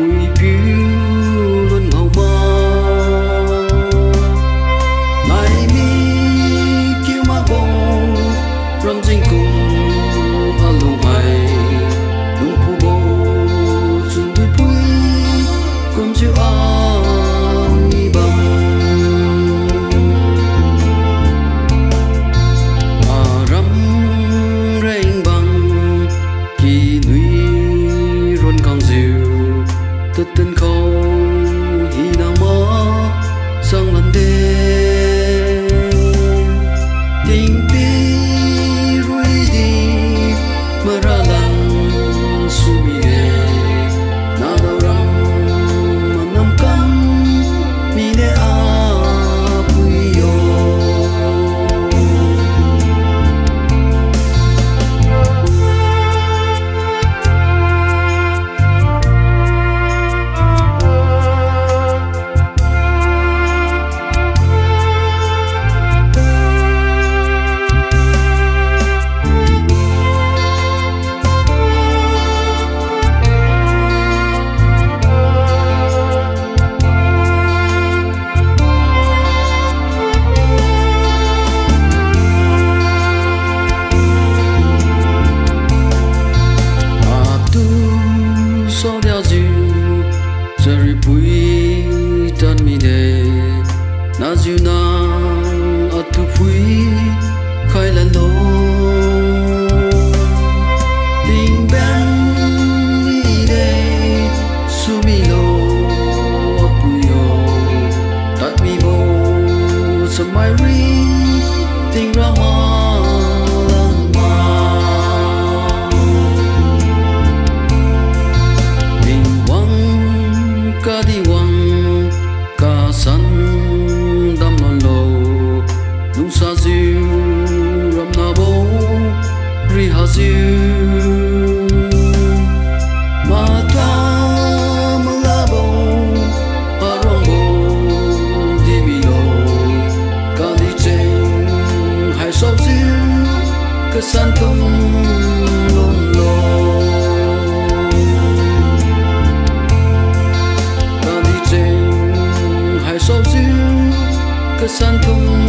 bụi phiêu luôn màu mơ này mi kêu mà bông râm dinh cùng ở lùng mày đúng phù bồ chung đôi bụi cùng chiều ai bầm Aram rengbang kỳ nuôi rôn con diều tất tên khâu hi nào mơ sang lần đêm tình pi ruồi đi mà ra lăng sumi đê na đau răng mà nằm cắm mi đê a bui yo so đeo dịu giờ bụi tan mi đề na dịu nang ở tu phui khai lần lô bình bên mi đề su mi lô ở bụi yo tắt mi bô sớm mai ri tình ra hoa lần mà ca đi wang ca san đam non lô nung sa diu ram na bo ri ha diu ma ta ma la bo arong bo di mi lo ca đi trên hai sao diu ca san tung lon lo sâu dữ cơ san không